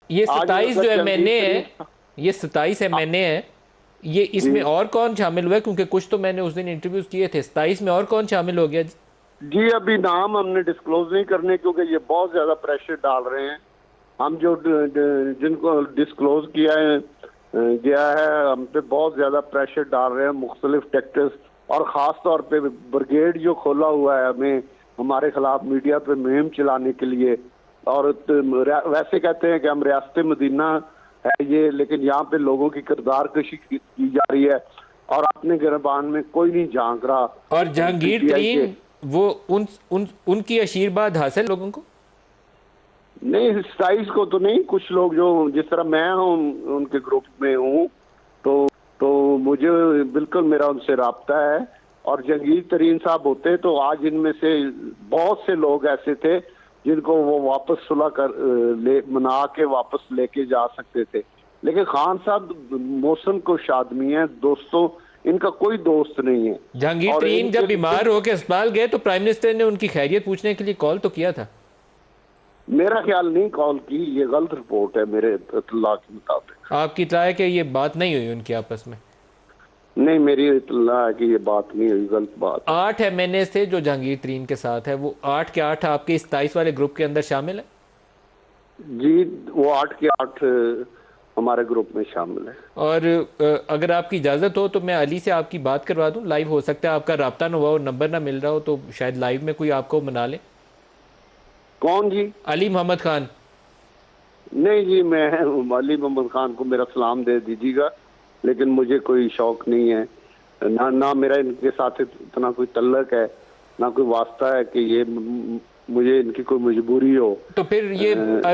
ये आज 27 अगर जो जंगीर एमएनए है, तरीन ये 27 एमएनए है, ये इसमें जी और कौन शामिल हुआ है? क्योंकि कुछ तो मैंने उस दिन इंटरव्यूज किए थे, 27 में और कौन शामिल हो गया जी? जी, अभी नाम हमने डिस्क्लोज नहीं करने क्योंकि ये बहुत ज्यादा प्रेशर डाल रहे हैं। हम जो जिनको डिस्क्लोज किया है गया है, हम पे बहुत ज्यादा प्रेशर डाल रहे हैं मुख्तलिफ टेक्टर्स, और ख़ास तौर पे ब्रिगेड जो खोला हुआ है हमें हमारे खिलाफ मीडिया पे मुहिम चलाने के लिए। और वैसे कहते हैं कि हम रियासत मदीना है ये, लेकिन यहाँ पे लोगों की किरदार कशी की जा रही है और अपने गिरबान में कोई नहीं झांक रहा। और जहांगीर पीटीआई के तरीन, वो उनकी आशीर्वाद हासिल लोगों को? नहीं, साइज को तो नहीं, कुछ लोग जो जिस तरह मैं हूँ उनके ग्रुप में हूँ, तो मुझे बिल्कुल मेरा उनसे राब्ता है। और जंगीर तरीन साहब होते तो आज इनमें से बहुत से लोग ऐसे थे जिनको वो वापस सुलह कर मना के वापस लेके जा सकते थे। लेकिन खान साहब मौसम को आदमी है, दोस्तों इनका कोई दोस्त नहीं है। जहांगीर और तरीन इनके जब बीमार होकर अस्पताल गए तो प्राइम मिनिस्टर ने उनकी खैरियत पूछने के लिए कॉल तो किया था। मेरा ख्याल नहीं कॉल की, ये गलत रिपोर्ट है मेरे इत्तला के मुताबिक। आपकी इत्तला है कि ये बात नहीं हुई उनकी आपस में? नहीं, मेरी इत्तला है कि ये बात नहीं हुई, गलत बात है। 8 एमएनए थे जो जहांगीर तरीन के साथ है, वो 8 के 8 आपके इस 27 वाले ग्रुप के अंदर शामिल है? जी, वो 8 के 8 हमारे ग्रुप में शामिल है। और अगर आपकी इजाज़त हो तो मैं अली से आपकी बात करवा दूं, लाइव हो सकता है आपका राब्ता ना हुआ हो, नंबर ना मिल रहा हो, तो शायद लाइव में कोई आपको मना ले। कौन जी? अली मोहम्मद खान। नहीं जी, मैं अली मोहम्मद खान को मेरा सलाम दे दीजिएगा, लेकिन मुझे कोई शौक नहीं है, ना ना मेरा इनके साथ इतना कोई तल्लक है, ना कोई वास्ता है कि ये मुझे इनकी कोई मजबूरी हो। तो फिर ये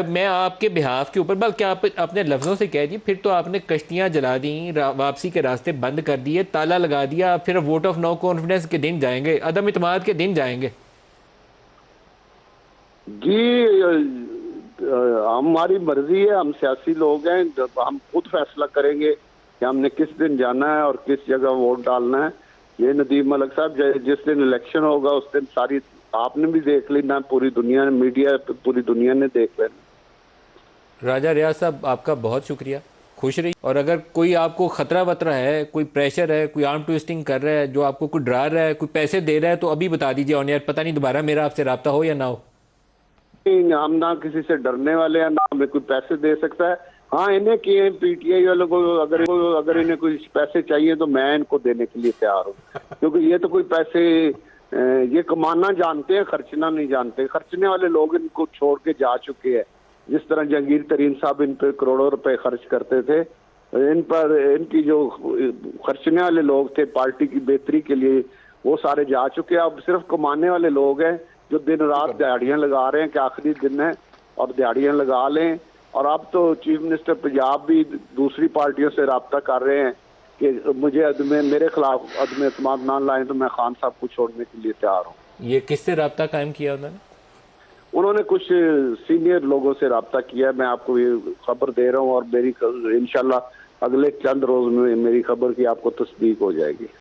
मैं आपके बिहाफ के ऊपर, बल्कि आप अपने लफ्ज़ों से कह दी, फिर तो आपने कश्तियाँ जला दी, वापसी के रास्ते बंद कर दिए, ताला लगा दिया, फिर वोट ऑफ नो कॉन्फिडेंस के दिन जाएंगे, अदम इतमाद के दिन जाएंगे। जी, हमारी मर्जी है, हम सियासी लोग हैं, हम खुद फैसला करेंगे कि हमने किस दिन जाना है और किस जगह वोट डालना है। ये नदीम मलिक साहब, जिस दिन इलेक्शन होगा उस दिन सारी आपने भी देख ली ना, पूरी दुनिया ने, मीडिया पूरी दुनिया ने देख लेना। राजा रियाज साहब, आपका बहुत शुक्रिया, खुश रही। और अगर कोई आपको खतरा वतरा है, कोई प्रेशर है, कोई आर्म ट्विस्टिंग कर रहा है, जो आपको कोई डरा रहा है, कोई पैसे दे रहा है, तो अभी बता दीजिए ऑन एयर, पता नहीं दोबारा मेरा आपसे रब्ता हो या ना हो। नहीं, हम ना किसी से डरने वाले हैं, ना हमें कोई पैसे दे सकता है। हाँ, इन्हें किए पीटीआई वालों को अगर इन्हें कोई पैसे चाहिए तो मैं इनको देने के लिए तैयार हूँ, क्योंकि ये तो कोई पैसे ये कमाना जानते हैं, खर्चना नहीं जानते। खर्चने वाले लोग इनको छोड़ के जा चुके हैं। जिस तरह जहांगीर तरीन साहब इन पर करोड़ों रुपए खर्च करते थे, इन पर इनकी जो खर्चने वाले लोग थे पार्टी की बेहतरी के लिए, वो सारे जा चुके हैं। अब सिर्फ कमाने वाले लोग हैं जो दिन रात दिहाड़ियां लगा रहे हैं कि आखिरी दिन है और दिहाड़ियां लगा लें। और अब तो चीफ मिनिस्टर पंजाब भी दूसरी पार्टियों से रब्ता कर रहे हैं कि मुझे मेरे खिलाफ अदम एतमाद ना लाएं तो मैं खान साहब को छोड़ने के लिए तैयार हूँ। ये किससे रब्ता कायम किया उन्होंने? उन्होंने कुछ सीनियर लोगों से रब्ता किया, मैं आपको ये खबर दे रहा हूँ, और मेरी इंशाल्लाह अगले चंद रोज में मेरी खबर की आपको तस्दीक हो जाएगी।